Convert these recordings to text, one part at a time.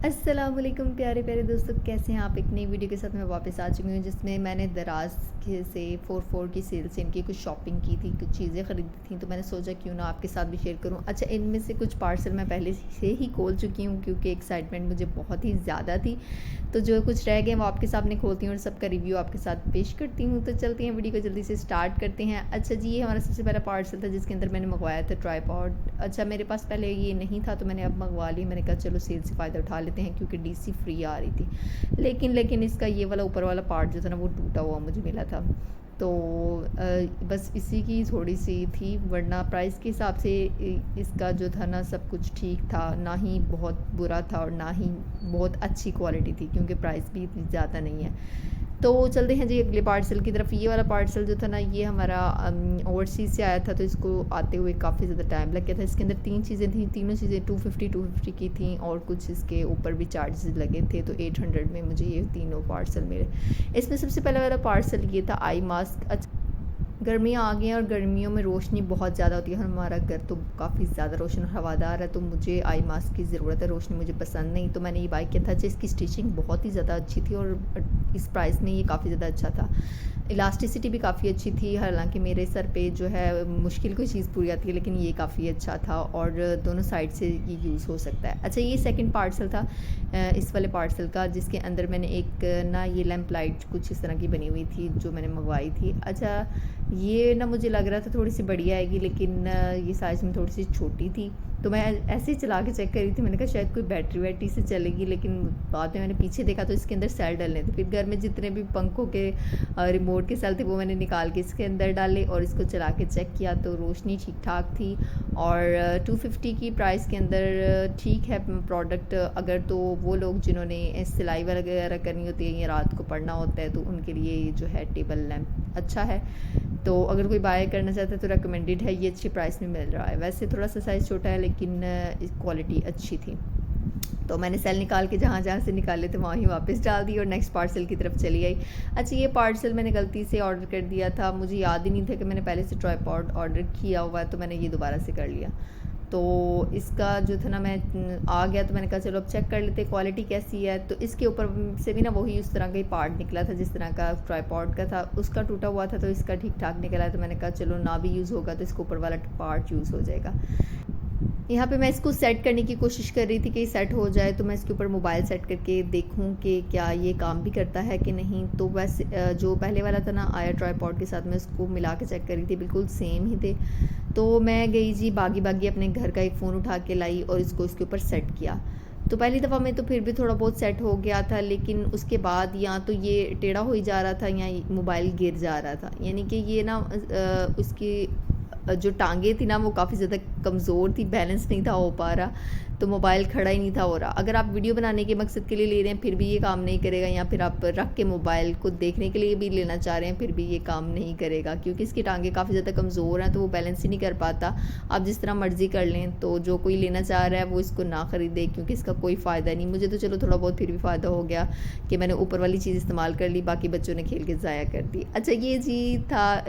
अस्सलाम वालेकुम प्यारे प्यारे दोस्तों, कैसे हैं आप। एक नई वीडियो के साथ मैं वापस आ चुकी हूँ जिसमें मैंने दराज के से 4 की सेल से इनकी कुछ शॉपिंग की थी, कुछ चीज़ें ख़रीदी थी, तो मैंने सोचा क्यों ना आपके साथ भी शेयर करूँ। अच्छा, इनमें से कुछ पार्सल मैं पहले से ही खोल चुकी हूँ क्योंकि एक्साइटमेंट मुझे बहुत ही ज़्यादा थी। तो जो कुछ रह गए वो आपके सामने खोलती हूँ और सबका रिव्यू आपके साथ पेश करती हूँ। तो चलते हैं, वीडियो को जल्दी से स्टार्ट करते हैं। अच्छा जी, ये हमारा सबसे पहला पार्सल था जिसके अंदर मैंने मंगवाया था ट्राईपॉड। अच्छा, मेरे पास पहले ये नहीं था तो मैंने अब मंगवा ली। मैंने कहा चलो सेल से फ़ायदा उठा लेते हैं क्योंकि डीसी फ्री आ रही थी। लेकिन इसका ये वाला ऊपर वाला पार्ट जो था ना वो टूटा हुआ मुझे मिला था। तो बस इसी की थोड़ी सी थी, वरना प्राइस के हिसाब से इसका जो था ना सब कुछ ठीक था, ना ही बहुत बुरा था और ना ही बहुत अच्छी क्वालिटी थी क्योंकि प्राइस भी इतनी ज़्यादा नहीं है। तो चलते हैं जी अगले पार्सल की तरफ। ये वाला पार्सल जो था ना ये हमारा ओवरसीज़ से आया था, तो इसको आते हुए काफ़ी ज़्यादा टाइम लग गया था। इसके अंदर 3 चीज़ें थी, तीनों चीज़ें 250 की थी और कुछ इसके ऊपर भी चार्जेस लगे थे। तो 800 में मुझे ये तीनों पार्सल मिले। इसमें सबसे पहले वाला पार्सल ये था आई मास्क। गर्मियाँ आ गई हैं और गर्मियों में रोशनी बहुत ज़्यादा होती है। हमारा घर तो काफ़ी ज़्यादा रोशन और हवादार है, तो मुझे आई मास्क की ज़रूरत है। रोशनी मुझे पसंद नहीं, तो मैंने ये बाय किया था। जिसकी स्टिचिंग बहुत ही ज़्यादा अच्छी थी और इस प्राइस में ये काफ़ी ज़्यादा अच्छा था। इलास्टिसिटी भी काफ़ी अच्छी थी। हालांकि मेरे सर पे जो है मुश्किल कोई चीज़ पूरी आती है, लेकिन ये काफ़ी अच्छा था और दोनों साइड से ये यूज़ हो सकता है। अच्छा, ये सेकंड पार्सल था इस वाले पार्सल का, जिसके अंदर मैंने एक ना ये लैंप लाइट कुछ इस तरह की बनी हुई थी जो मैंने मंगवाई थी। अच्छा, ये ना मुझे लग रहा था थोड़ी सी बढ़िया आएगी, लेकिन ये साइज़ में थोड़ी सी छोटी थी। तो मैं ऐसे ही चला के चेक कर रही थी, मैंने कहा शायद कोई बैटरी वैटरी से चलेगी, लेकिन बाद में मैंने पीछे देखा तो इसके अंदर सेल डलने थे। फिर घर में जितने भी पंखों के रिमोट के सेल थे वो मैंने निकाल के इसके अंदर डाले और इसको चला के चेक किया तो रोशनी ठीक ठाक थी। और 250 की प्राइस के अंदर ठीक है प्रोडक्ट। अगर तो वो लोग जिन्होंने सिलाई वगैरह करनी होती है या रात को पढ़ना होता है तो उनके लिए ये जो है टेबल लैंप अच्छा है। तो अगर कोई बाय करना चाहता है तो रिकमेंडेड है, ये अच्छी प्राइस में मिल रहा है। वैसे थोड़ा सा साइज़ छोटा है लेकिन क्वालिटी अच्छी थी। तो मैंने सेल निकाल के जहाँ जहाँ से निकाले थे वहाँ ही वापस डाल दी और नेक्स्ट पार्सल की तरफ चली आई। अच्छा, ये पार्सल मैंने गलती से ऑर्डर कर दिया था, मुझे याद ही नहीं था कि मैंने पहले से ट्राईपॉड ऑर्डर किया हुआ है, तो मैंने ये दोबारा से कर लिया। तो इसका जो था ना मैं आ गया तो मैंने कहा चलो अब चेक कर लेते क्वालिटी कैसी है। तो इसके ऊपर से भी ना वही उस तरह का ही पार्ट निकला था जिस तरह का ट्राईपॉड का था, उसका टूटा हुआ था, तो इसका ठीक ठाक निकला है। तो मैंने कहा चलो ना भी यूज़ होगा तो इसके ऊपर वाला पार्ट यूज़ हो जाएगा। यहाँ पे मैं इसको सेट करने की कोशिश कर रही थी कि सेट हो जाए, तो मैं इसके ऊपर मोबाइल सेट करके देखूँ कि क्या ये काम भी करता है कि नहीं। तो वैसे जो पहले वाला था ना आया ट्राईपॉड के साथ, मैं उसको मिला के चेक कर रही थी, बिल्कुल सेम ही थे। तो मैं गई जी बागी बागी अपने घर का एक फ़ोन उठा के लाई और इसको इसके ऊपर सेट किया। तो पहली दफ़ा में तो फिर भी थोड़ा बहुत सेट हो गया था, लेकिन उसके बाद या तो ये टेढ़ा हो ही जा रहा था या मोबाइल गिर जा रहा था। यानी कि ये ना उसकी जो टांगें थी ना वो काफ़ी ज़्यादा कमज़ोर थी, बैलेंस नहीं था हो पा रहा, तो मोबाइल खड़ा ही नहीं था हो रहा। अगर आप वीडियो बनाने के मकसद के लिए ले रहे हैं फिर भी ये काम नहीं करेगा, या फिर आप रख के मोबाइल को देखने के लिए भी लेना चाह रहे हैं फिर भी ये काम नहीं करेगा, क्योंकि इसकी टांगें काफ़ी ज़्यादा कमज़ोर हैं, तो वो बैलेंस ही नहीं कर पाता। आप जिस तरह मर्ज़ी कर लें, तो जो कोई लेना चाह रहा है वो इसको ना ख़रीदे क्योंकि इसका कोई फ़ायदा नहीं। मुझे तो चलो थोड़ा बहुत फिर भी फ़ायदा हो गया कि मैंने ऊपर वाली चीज़ इस्तेमाल कर ली, बाकी बच्चों ने खेल के ज़ाया कर दी। अच्छा, ये जी था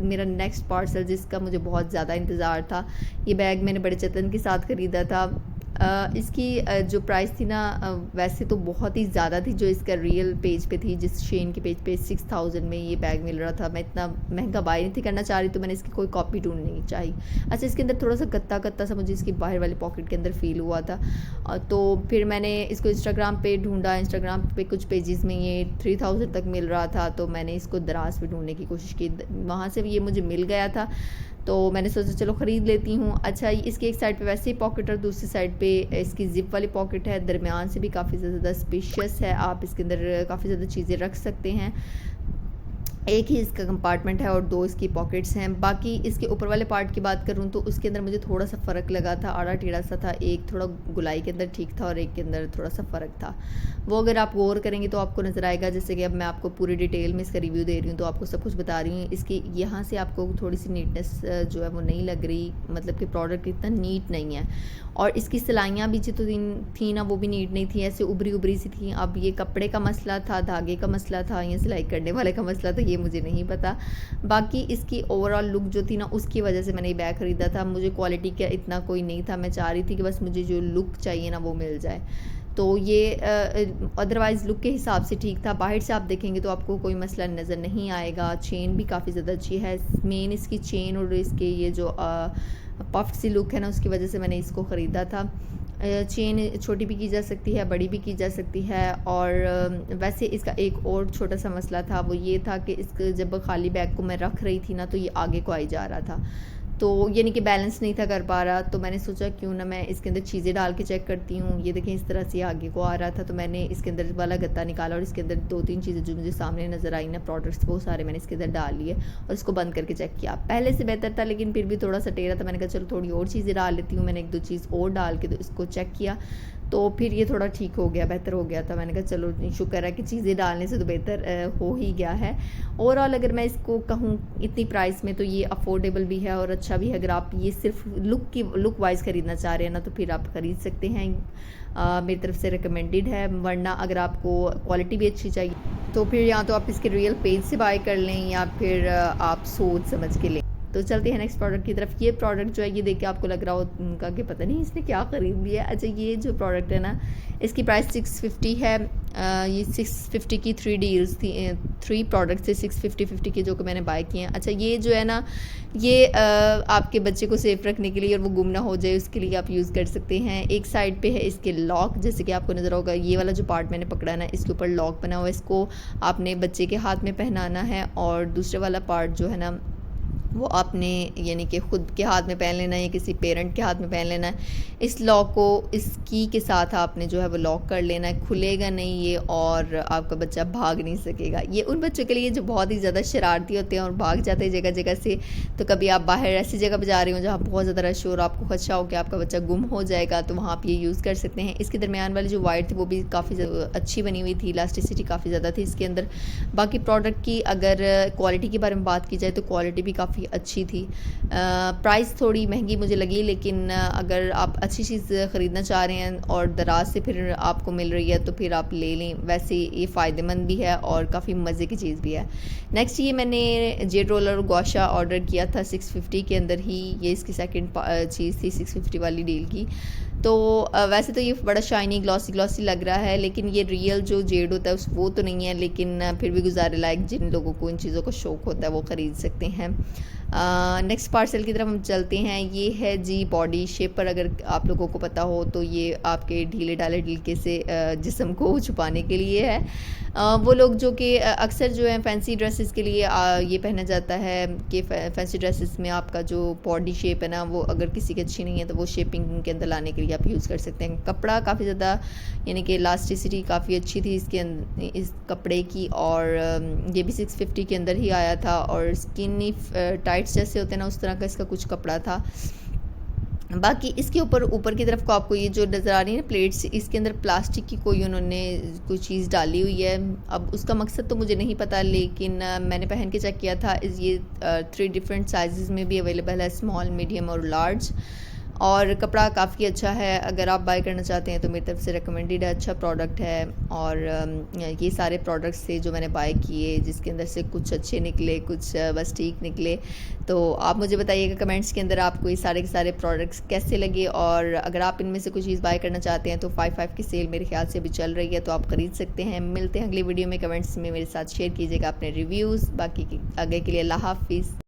मेरा नेक्स्ट पार्सल जिसका मुझे बहुत ज़्यादा इंतज़ार था। ये बैग मैंने बड़े जतन के साथ ख़रीदा था। इसकी जो प्राइस थी ना वैसे तो बहुत ही ज़्यादा थी जो इसका रियल पेज पे थी, जिस शेन के पेज पे 6000 में ये बैग मिल रहा था। मैं इतना महंगा बाय नहीं थी करना चाह रही, तो मैंने इसकी कोई कॉपी ढूंढनी चाहिए। अच्छा, इसके अंदर थोड़ा सा गत्ता गत्ता सा मुझे इसकी बाहर वाली पॉकेट के अंदर फ़ील हुआ था। तो फिर मैंने इसको इंस्टाग्राम पे ढूंढा, इंस्टाग्राम पे कुछ पेजेस में ये 3000 तक मिल रहा था, तो मैंने इसको दराज पे ढूंढने की कोशिश की, वहाँ से ये मुझे मिल गया था, तो मैंने सोचा चलो ख़रीद लेती हूँ। अच्छा, इसकी एक साइड पे वैसे ही पॉकेट और दूसरी साइड पे इसकी ज़िप वाली पॉकेट है, दरमियान से भी काफ़ी ज़्यादा स्पेशियस है, आप इसके अंदर काफ़ी ज़्यादा चीज़ें रख सकते हैं। एक ही इसका कंपार्टमेंट है और 2 इसकी पॉकेट्स हैं। बाकी इसके ऊपर वाले पार्ट की बात करूँ तो उसके अंदर मुझे थोड़ा सा फ़र्क लगा था, आड़ा टेढ़ा सा था, एक थोड़ा गुलाई के अंदर ठीक था और एक के अंदर थोड़ा सा फ़र्क था। वो अगर आप गौर करेंगे तो आपको नज़र आएगा। जैसे कि अब मैं आपको पूरी डिटेल में इसका रिव्यू दे रही हूँ तो आपको सब कुछ बता रही हूँ। इसकी यहाँ से आपको थोड़ी सी नीटनेस जो है वो नहीं लग रही, मतलब कि प्रोडक्ट इतना नीट नहीं है। और इसकी सिलाइयाँ भी जो थी ना वो भी नीट नहीं थी, ऐसे उभरी उभरी सी थी। अब ये कपड़े का मसला था, धागे का मसला था, या सिलाई करने वाले का मसला था, ये मुझे नहीं पता। बाकी इसकी ओवरऑल लुक जो थी ना उसकी वजह से मैंने ये बैग ख़रीदा था। मुझे क्वालिटी का इतना कोई नहीं था, मैं चाह रही थी कि बस मुझे जो लुक चाहिए ना वो मिल जाए। तो ये अदरवाइज़ लुक के हिसाब से ठीक था। बाहर से आप देखेंगे तो आपको कोई मसला नज़र नहीं आएगा। चेन भी काफ़ी ज़्यादा अच्छी है। मेन इसकी चेन और इसके ये जो पफ्ड सी लुक है ना, उसकी वजह से मैंने इसको ख़रीदा था। चेन छोटी भी की जा सकती है, बड़ी भी की जा सकती है। और वैसे इसका एक और छोटा सा मसला था, वो ये था कि इसके जब खाली बैग को मैं रख रही थी ना, तो ये आगे को आई जा रहा था, तो यानी कि बैलेंस नहीं था कर पा रहा। तो मैंने सोचा क्यों ना मैं इसके अंदर चीज़ें डाल के चेक करती हूँ। ये देखें इस तरह से आगे को आ रहा था, तो मैंने इसके अंदर वाला गत्ता निकाला और इसके अंदर 2-3 चीज़ें जो मुझे सामने नज़र आई ना, प्रोडक्ट्स, वो सारे मैंने इसके अंदर डाल लिए और इसको बंद करके चेक किया। पहले से बेहतर था, लेकिन फिर भी थोड़ा सा टेढ़ा था। मैंने कहा चलो थोड़ी और चीज़ें डाल लेती हूँ। मैंने 1-2 चीज़ और डाल के तो इसको चेक किया, तो फिर ये थोड़ा ठीक हो गया, बेहतर हो गया था। मैंने कहा चलो शुक्र है कि चीज़ें डालने से तो बेहतर हो ही गया है। ओवरऑल अगर मैं इसको कहूँ इतनी प्राइस में, तो ये अफोर्डेबल भी है और अच्छा भी है। अगर आप ये सिर्फ लुक वाइज ख़रीदना चाह रहे हैं ना, तो फिर आप ख़रीद सकते हैं। मेरी तरफ से रिकमेंडेड है। वरना अगर आपको क्वालिटी भी अच्छी चाहिए तो फिर या तो आप इसके रियल पेज से बाय कर लें या फिर आप सोच समझ के लें। तो चलते हैं नेक्स्ट प्रोडक्ट की तरफ। ये प्रोडक्ट जो है, ये देख के आपको लग रहा होगा कि पता नहीं इसने क्या ख़रीद लिया। अच्छा, ये जो प्रोडक्ट है ना, इसकी प्राइस 650 है। ये 650 की 3 डील्स थी, 3 प्रोडक्ट थे 650 के, जो कि मैंने बाय किए हैं। अच्छा, ये जो है ना, ये आपके बच्चे को सेफ रखने के लिए और वो गुम ना हो जाए, उसके लिए आप यूज़ कर सकते हैं। एक साइड पे है इसके लॉक, जैसे कि आपको नज़र होगा, ये वाला जो पार्ट मैंने पकड़ा है ना, इसके ऊपर लॉक बना हुआ है। इसको आपने बच्चे के हाथ में पहनाना है और दूसरे वाला पार्ट जो है ना, वो आपने यानी कि ख़ुद के हाथ में पहन लेना है या किसी पेरेंट के हाथ में पहन लेना है। इस लॉक को इस की के साथ आपने जो है वो लॉक कर लेना है, खुलेगा नहीं ये और आपका बच्चा भाग नहीं सकेगा। ये उन बच्चों के लिए जो बहुत ही ज़्यादा शरारती होते हैं और भाग जाते हैं जगह जगह से। तो कभी आप बाहर ऐसी जगह पर जा रहे हो जहाँ बहुत ज़्यादा रश हो और आपको खदशा हो कि आपका बच्चा गुम हो जाएगा, तो वहाँ आप ये यूज़ कर सकते हैं। इसके दरमियान वाली जो वायर थी वो भी काफ़ी अच्छी बनी हुई थी, इलास्टिसिटी काफ़ी ज़्यादा थी इसके अंदर। बाकी प्रोडक्ट की अगर क्वालिटी के बारे में बात की जाए तो क्वालिटी भी काफ़ी अच्छी थी। प्राइस थोड़ी महंगी मुझे लगी, लेकिन अगर आप अच्छी चीज़ ख़रीदना चाह रहे हैं और दराज से फिर आपको मिल रही है तो फिर आप ले लें। वैसे ये फ़ायदेमंद भी है और काफ़ी मज़े की चीज़ भी है। नेक्स्ट, ये मैंने जेड रोलर गौशा ऑर्डर किया था 650 के अंदर ही। ये इसकी सेकंड चीज़ थी 650 वाली डील की। तो वैसे तो ये बड़ा शाइनी ग्लॉसी लग रहा है, लेकिन ये रियल जो जेड होता है वो तो नहीं है, लेकिन फिर भी गुजारे लायक जिन लोगों को इन चीज़ों का शौक़ होता है वो ख़रीद सकते हैं। नेक्स्ट पार्सल की तरफ हम चलते हैं। ये है जी बॉडी शेपर। अगर आप लोगों को पता हो तो ये आपके ढीले ढाले ढीलके से जिस्म को छुपाने के लिए है। वो लोग जो कि अक्सर जो है फैंसी ड्रेसेस के लिए ये पहना जाता है कि फैंसी ड्रेसेस में आपका जो बॉडी शेप है ना, वो अगर किसी की अच्छी नहीं है तो वो शेपिंग के अंदर लाने के लिए आप यूज़ कर सकते हैं। कपड़ा काफ़ी ज़्यादा यानी कि इलास्टिसिटी काफ़ी अच्छी थी इसके इस कपड़े की, और ये भी 650 के अंदर ही आया था। और स्किनी टाइट्स जैसे होते हैं ना, उस तरह का इसका कुछ कपड़ा था। बाकी इसके ऊपर की तरफ को आपको ये जो नज़र आ रही है ना प्लेट्स, इसके अंदर प्लास्टिक की कोई उन्होंने कोई चीज़ डाली हुई है। अब उसका मकसद तो मुझे नहीं पता, लेकिन मैंने पहन के चेक किया था। ये 3 डिफरेंट साइज़ में भी अवेलेबल है, स्मॉल, मीडियम और लार्ज। और कपड़ा काफ़ी अच्छा है। अगर आप बाय करना चाहते हैं तो मेरी तरफ से रिकमेंडेड है, अच्छा प्रोडक्ट है। और ये सारे प्रोडक्ट्स थे जो मैंने बाय किए, जिसके अंदर से कुछ अच्छे निकले, कुछ बस ठीक निकले। तो आप मुझे बताइएगा कमेंट्स के अंदर आपको ये सारे के सारे प्रोडक्ट्स कैसे लगे। और अगर आप इनमें से कोई चीज़ बाय करना चाहते हैं तो 5/5 की सेल मेरे ख्याल से अभी चल रही है, तो आप ख़रीद सकते हैं। मिलते हैं अगली वीडियो में। कमेंट्स में मेरे साथ शेयर कीजिएगा अपने रिव्यूज़। बाकी आगे के लिए अल्लाह हाफ़िज़।